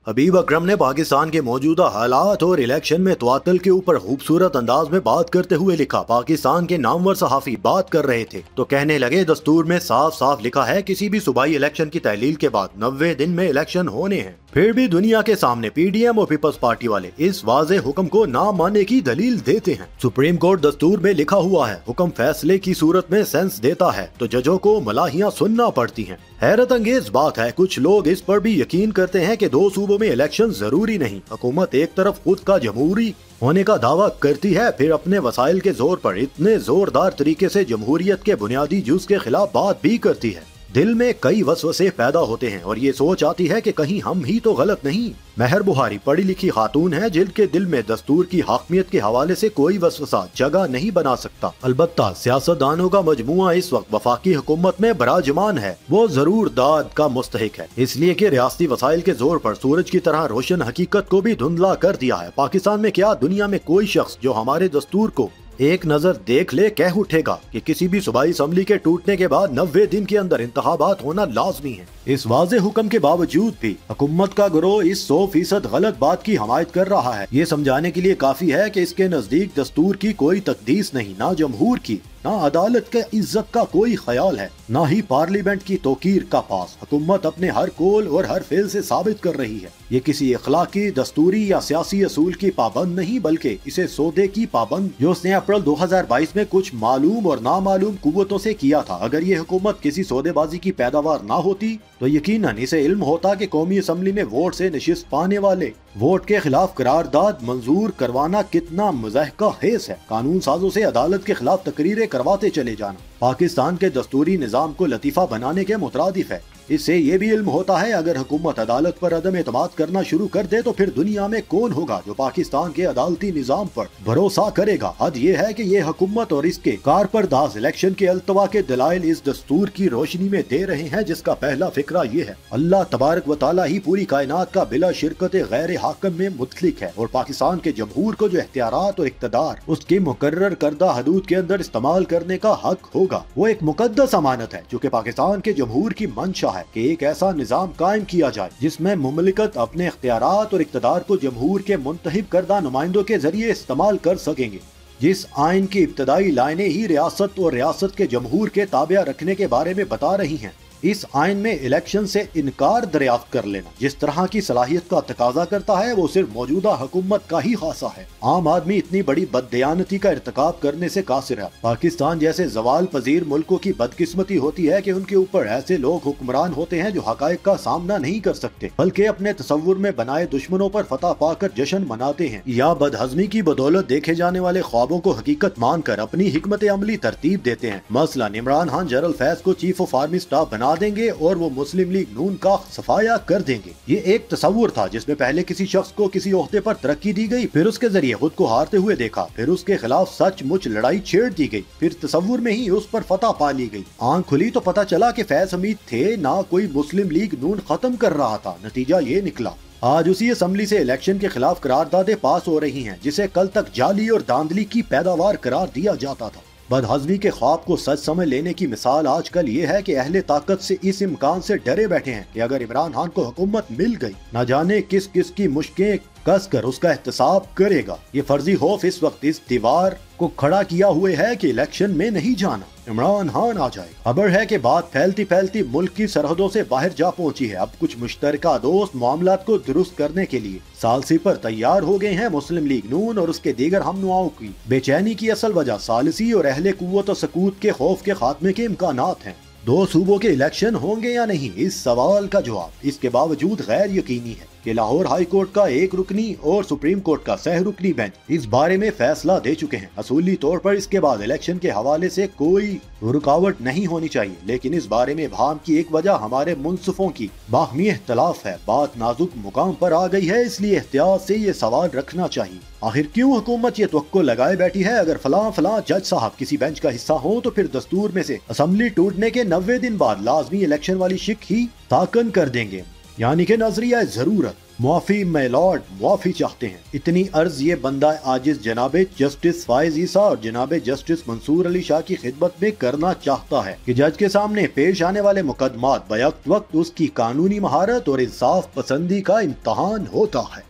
हबीब अकरम ने पाकिस्तान के मौजूदा हालात और इलेक्शन में तवातल के ऊपर खूबसूरत अंदाज में बात करते हुए लिखा। पाकिस्तान के नामवर सहाफी बात कर रहे थे तो कहने लगे, दस्तूर में साफ साफ लिखा है किसी भी सूबाई इलेक्शन की तहलील के बाद 90 दिन में इलेक्शन होने हैं। फिर भी दुनिया के सामने पीडीएम और पीपल्स पार्टी वाले इस वाज़े हुक्म को ना मानने की दलील देते हैं। सुप्रीम कोर्ट दस्तूर में लिखा हुआ है, हुक्म फैसले की सूरत में सेंस देता है तो जजों को मलाहियां सुनना पड़ती हैं। हैरत अंगेज बात है, कुछ लोग इस पर भी यकीन करते हैं कि 2 सूबों में इलेक्शन जरूरी नहीं। हुकूमत एक तरफ खुद का जमहूरी होने का दावा करती है, फिर अपने वसाइल के जोर पर इतने जोरदार तरीके से जमहूरियत के बुनियादी जुज के खिलाफ बात भी करती है। दिल में कई वसवसे पैदा होते हैं और ये सोच आती है कि कहीं हम ही तो गलत नहीं। महर बुहारी पढ़ी लिखी खातून है जिनके दिल में दस्तूर की हाकमियत के हवाले से कोई वसवसा जगह नहीं बना सकता। अलबत्ता सियासतदानों का मजमुआ इस वक्त वफाकी हुकूमत में बराजमान है, वो जरूर दाद का मुस्तहिक है, इसलिए कि रियासती वसाइल के जोर पर सूरज की तरह रोशन हकीकत को भी धुंधला कर दिया है। पाकिस्तान में क्या, दुनिया में कोई शख्स जो हमारे दस्तूर को एक नजर देख ले कह उठेगा कि किसी भी सूबाई असम्बली के टूटने के बाद 90 दिन के अंदर इंतखाबात होना लाजमी है। इस वाज़े हुक्म के बावजूद भी हुकूमत का गिरोह इस 100% गलत बात की हमायत कर रहा है। ये समझाने के लिए काफी है कि इसके नजदीक दस्तूर की कोई तकदीस नहीं, ना जमहूर की, ना अदालत के इज्जत का कोई ख्याल है, ना ही पार्लियामेंट की तौकीर का पास। हुकूमत अपने हर कौल और हर फेल से साबित कर रही है ये किसी अखलाकी, दस्तूरी या सियासी असूल की पाबंद नहीं, बल्कि इसे सौदे की पाबंद जो उसने अप्रैल 2022 में कुछ मालूम और नामालूम कुव्वतों से किया था। अगर ये हुकूमत किसी सौदेबाजी की पैदावार ना होती तो यकीनन इसे इल्म होता कि कौमी असम्बली में वोट से नशिस्त पाने वाले वोट के खिलाफ करारदाद मंजूर करवाना कितना मुज़ाहिका हेस है। कानून साजों से अदालत के खिलाफ तकरीरें करवाते चले जाना पाकिस्तान के दस्तूरी निजाम को लतीफा बनाने के मुतरादिफ है। इससे ये भी इल्म होता है अगर हुकूमत अदालत पर अदम एतमाद करना शुरू कर दे तो फिर दुनिया में कौन होगा जो पाकिस्तान के अदालती निजाम पर भरोसा करेगा। हद ये है कि ये हुकूमत और इसके कारपरदाज इलेक्शन के अल्तवा के दलाइल इस दस्तूर की रोशनी में दे रहे हैं, जिसका पहला फिक्रा ये है, अल्लाह तबारक व तआला ही पूरी कायनात का बिला शिरकत गैर हाकिम में मुतलिक है और पाकिस्तान के जमहूर को जो इख्तियारात और इक़्तिदार उसके मुकर्रर करदा हदूद के अंदर इस्तेमाल करने का हक होगा, वो एक मुकद्दस अमानत है जो कि पाकिस्तान के जमहूर की मंशा है कि एक ऐसा निजाम कायम किया जाए जिसमें मुमलिकत अपने इख्तियारात और इक़्तिदार को जमहूर के मुंतखब करदा नुमाइंदों के जरिए इस्तेमाल कर सकेंगे। जिस आइन की इब्तदाई लाइनें ही रियासत और रियासत के जमहूर के ताबिया रखने के बारे में बता रही हैं, इस आइन में इलेक्शन से इनकार दरियाफ्त कर लेना जिस तरह की सलाहियत का तकाजा करता है वो सिर्फ मौजूदा हुकूमत का ही खासा है। आम आदमी इतनी बड़ी बददयानती का इर्तिकाब करने से कासिर है। पाकिस्तान जैसे जवाल पजीर मुल्कों की बदकिस्मती होती है कि उनके ऊपर ऐसे लोग हुक्मरान होते हैं जो हकायक का सामना नहीं कर सकते, बल्कि अपने तसव्वुर में बनाए दुश्मनों पर फतह पाकर जश्न मनाते हैं या बदहजमी की बदौलत देखे जाने वाले ख्वाबों को हकीकत मानकर अपनी हिकमत अमली तरतीब देते हैं। मसलन इमरान खान जनरल फैज को चीफ ऑफ आर्मी स्टाफ बना देंगे और वो मुस्लिम लीग नून का सफाया कर देंगे। ये एक तस्वुर था जिसमें पहले किसी शख्स को किसी ओहदे पर तरक्की दी गई, फिर उसके जरिए खुद को हारते हुए देखा, फिर उसके खिलाफ सचमुच लड़ाई छेड़ दी गई, फिर तस्वुर में ही उस पर फतह पा ली गई। आंख खुली तो पता चला कि फैज हमीद थे ना कोई मुस्लिम लीग नून खत्म कर रहा था। नतीजा ये निकला, आज उसी असम्बली से इलेक्शन के खिलाफ करारदादें पास हो रही हैं जिसे कल तक जाली और धांधली की पैदावार करार दिया जाता था। बदहज़मी के ख्वाब को सच समझ लेने की मिसाल आजकल ये है कि अहले ताकत से इस इम्कान से डरे बैठे हैं कि अगर इमरान खान को हुकूमत मिल गई, न जाने किस किस की मुश्कें कस कर उसका एहतसाब करेगा। ये फर्जी खौफ इस वक्त इस दीवार को खड़ा किया हुए है कि इलेक्शन में नहीं जाना, इमरान खान आ जाएगा। खबर है कि बात फैलती फैलती मुल्क की सरहदों से बाहर जा पहुंची है। अब कुछ मुश्तरका दोस्त मामलात को दुरुस्त करने के लिए सालसी पर तैयार हो गए हैं। मुस्लिम लीग नून और उसके दीगर हमनुआओं की बेचैनी की असल वजह सालसी और अहले कुव्वत और सकूत के खौफ के खात्मे के इम्कानात हैं। 2 सूबों के इलेक्शन होंगे या नहीं, इस सवाल का जवाब इसके बावजूद गैर यकीनी है कि लाहौर हाई कोर्ट का 1 रुकनी और सुप्रीम कोर्ट का सह रुकनी बेंच इस बारे में फैसला दे चुके हैं। असूली तौर पर इसके बाद इलेक्शन के हवाले से कोई रुकावट नहीं होनी चाहिए, लेकिन इस बारे में भाम की एक वजह हमारे मुंसफों की बाहमी इख्तलाफ है। बात नाजुक मुकाम पर आ गई है, इसलिए एहतियात से ये सवाल रखना चाहिए, आखिर क्यों हुकूमत ये तवक्को लगाए बैठी है अगर फलां जज साहब किसी बेंच का हिस्सा हो तो फिर दस्तूर में से असम्बली टूटने के 90 दिन बाद लाजमी इलेक्शन वाली शिक ही ताकन कर देंगे। यानी कि नजरिया जरूरत, मुआफी माय लॉर्ड, मुआफी चाहते हैं। इतनी अर्ज ये बंदा आजिज जनाबे जस्टिस फाइज ईसा और जनाबे जस्टिस मंसूर अली शाह की खिदमत में करना चाहता है कि जज के सामने पेश आने वाले मुकदमात बैक वक्त उसकी कानूनी महारत और इंसाफ पसंदी का इम्तहान होता है।